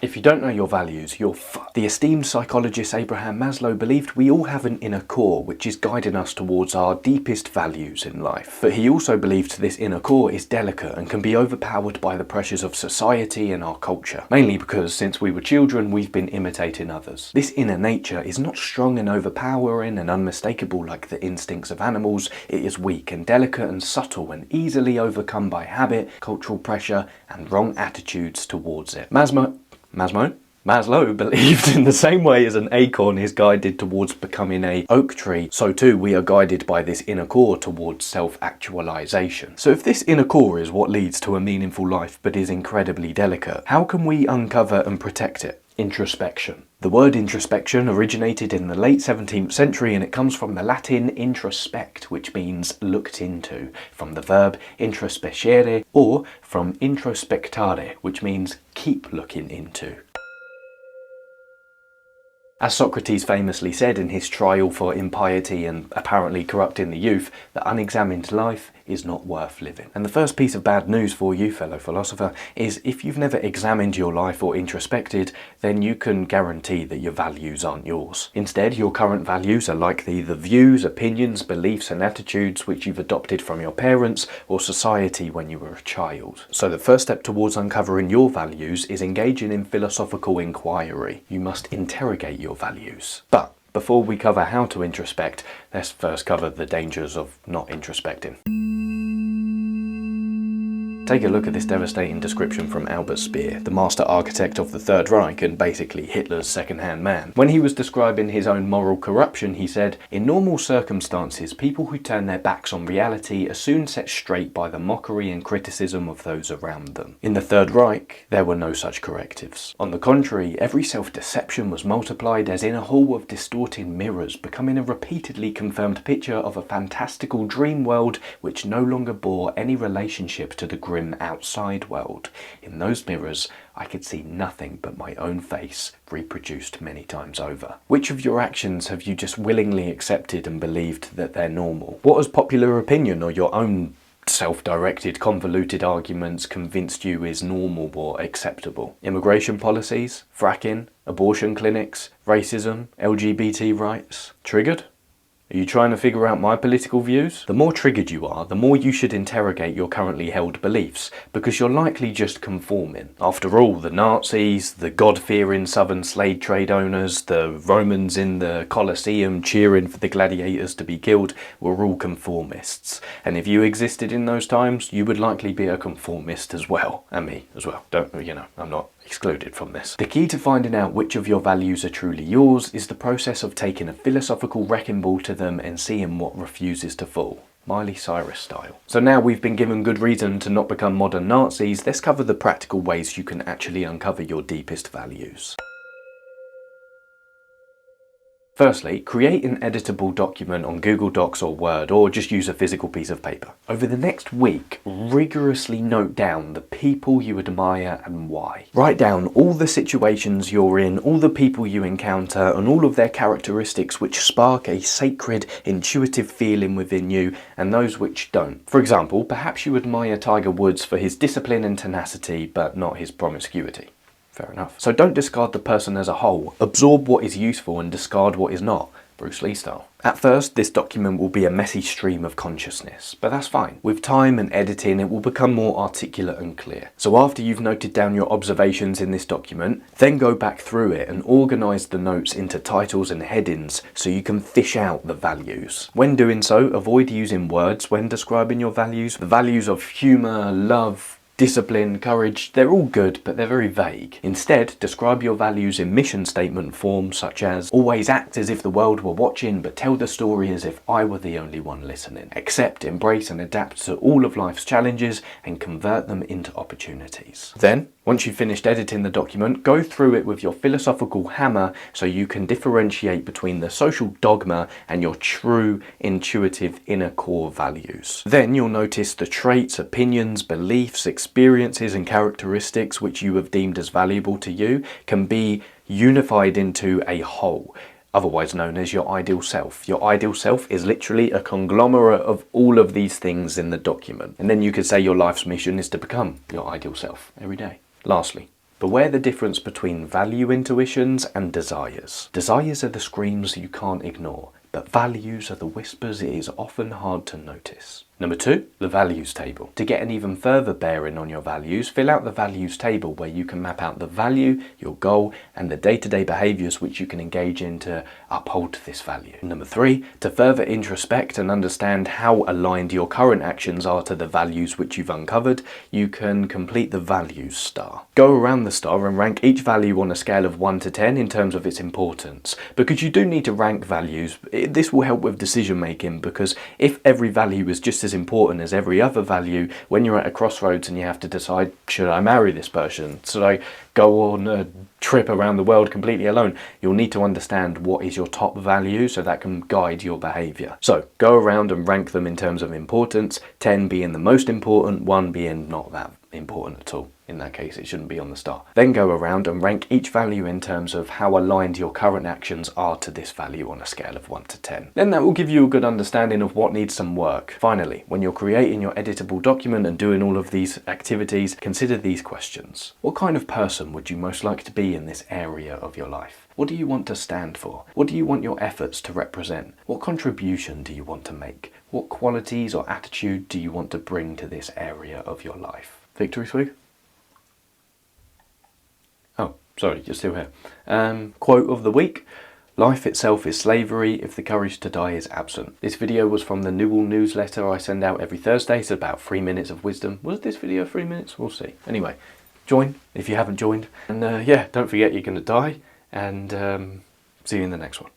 If you don't know your values, you're fucked. The esteemed psychologist Abraham Maslow believed we all have an inner core which is guiding us towards our deepest values in life. But he also believed this inner core is delicate and can be overpowered by the pressures of society and our culture. Mainly because since we were children, we've been imitating others. This inner nature is not strong and overpowering and unmistakable like the instincts of animals. It is weak and delicate and subtle and easily overcome by habit, cultural pressure, and wrong attitudes towards it. Maslow believed in the same way as an acorn is guided towards becoming an oak tree, so too we are guided by this inner core towards self-actualization. So if this inner core is what leads to a meaningful life but is incredibly delicate, how can we uncover and protect it? Introspection. The word introspection originated in the late 17th century and it comes from the Latin introspect, which means looked into, from the verb introspecere, or from introspectare, which means keep looking into. As Socrates famously said in his trial for impiety and apparently corrupting the youth, that unexamined life is not worth living. And the first piece of bad news for you, fellow philosopher, is if you've never examined your life or introspected, then you can guarantee that your values aren't yours. Instead, your current values are likely the views, opinions, beliefs and attitudes which you've adopted from your parents or society when you were a child. So the first step towards uncovering your values is engaging in philosophical inquiry. You must interrogate your values. But before we cover how to introspect, let's first cover the dangers of not introspecting. Take a look at this devastating description from Albert Speer, the master architect of the Third Reich and basically Hitler's second-hand man. When he was describing his own moral corruption, he said, "In normal circumstances, people who turn their backs on reality are soon set straight by the mockery and criticism of those around them. In the Third Reich, there were no such correctives. On the contrary, every self-deception was multiplied as in a hall of distorting mirrors, becoming a repeatedly confirmed picture of a fantastical dream world which no longer bore any relationship to the grim outside world. In those mirrors, I could see nothing but my own face reproduced many times over." Which of your actions have you just willingly accepted and believed that they're normal? What has popular opinion or your own self-directed, convoluted arguments convinced you is normal or acceptable? Immigration policies, fracking, abortion clinics, racism, LGBT rights? Triggered? Are you trying to figure out my political views? The more triggered you are, the more you should interrogate your currently held beliefs, because you're likely just conforming. After all, the Nazis, the God-fearing southern slave trade owners, the Romans in the Colosseum cheering for the gladiators to be killed were all conformists. And if you existed in those times, you would likely be a conformist as well. And me as well. I'm not excluded from this. The key to finding out which of your values are truly yours is the process of taking a philosophical wrecking ball to them and seeing what refuses to fall. Miley Cyrus style. So now we've been given good reason to not become modern Nazis, let's cover the practical ways you can actually uncover your deepest values. Firstly, create an editable document on Google Docs or Word, or just use a physical piece of paper. Over the next week, rigorously note down the people you admire and why. Write down all the situations you're in, all the people you encounter, and all of their characteristics which spark a sacred, intuitive feeling within you, and those which don't. For example, perhaps you admire Tiger Woods for his discipline and tenacity, but not his promiscuity. Fair enough. So don't discard the person as a whole. Absorb what is useful and discard what is not. Bruce Lee style. At first, this document will be a messy stream of consciousness, but that's fine. With time and editing, it will become more articulate and clear. So after you've noted down your observations in this document, then go back through it and organise the notes into titles and headings so you can fish out the values. When doing so, avoid using words when describing your values. The values of humour, love, discipline, courage, they're all good, but they're very vague. Instead, describe your values in mission statement form, such as, always act as if the world were watching, but tell the story as if I were the only one listening. Accept, embrace and adapt to all of life's challenges and convert them into opportunities. Then, once you've finished editing the document, go through it with your philosophical hammer so you can differentiate between the social dogma and your true, intuitive inner core values. Then you'll notice the traits, opinions, beliefs, experiences and characteristics which you have deemed as valuable to you can be unified into a whole, otherwise known as your ideal self. Your ideal self is literally a conglomerate of all of these things in the document. And then you could say your life's mission is to become your ideal self every day. Lastly, Beware the difference between value intuitions and desires. Desires are the screams you can't ignore, but values are the whispers it is often hard to notice. Number 2, the values table. To get an even further bearing on your values, fill out the values table where you can map out the value, your goal, and the day-to-day behaviours which you can engage in to uphold this value. Number 3, to further introspect and understand how aligned your current actions are to the values which you've uncovered, you can complete the values star. Go around the star and rank each value on a scale of 1 to 10 in terms of its importance. Because you do need to rank values, this will help with decision making, because if every value is just as important as every other value, when you're at a crossroads and you have to decide, should I marry this person? Should I go on a trip around the world completely alone? You'll need to understand what is your top value so that can guide your behaviour. So go around and rank them in terms of importance, 10 being the most important, 1 being not that important at all. In that case, it shouldn't be on the star. Then go around and rank each value in terms of how aligned your current actions are to this value on a scale of 1 to 10. Then that will give you a good understanding of what needs some work. Finally, when you're creating your editable document and doing all of these activities, consider these questions. What kind of person would you most like to be in this area of your life? What do you want to stand for? What do you want your efforts to represent? What contribution do you want to make? What qualities or attitude do you want to bring to this area of your life? Victory Swig? Oh, sorry, you're still here. Quote of the week: life itself is slavery if the courage to die is absent. This video was from the Newell newsletter I send out every Thursday. It's about 3 minutes of wisdom. Was this video 3 minutes? We'll see. Anyway, join if you haven't joined. And yeah, don't forget you're going to die. And see you in the next one.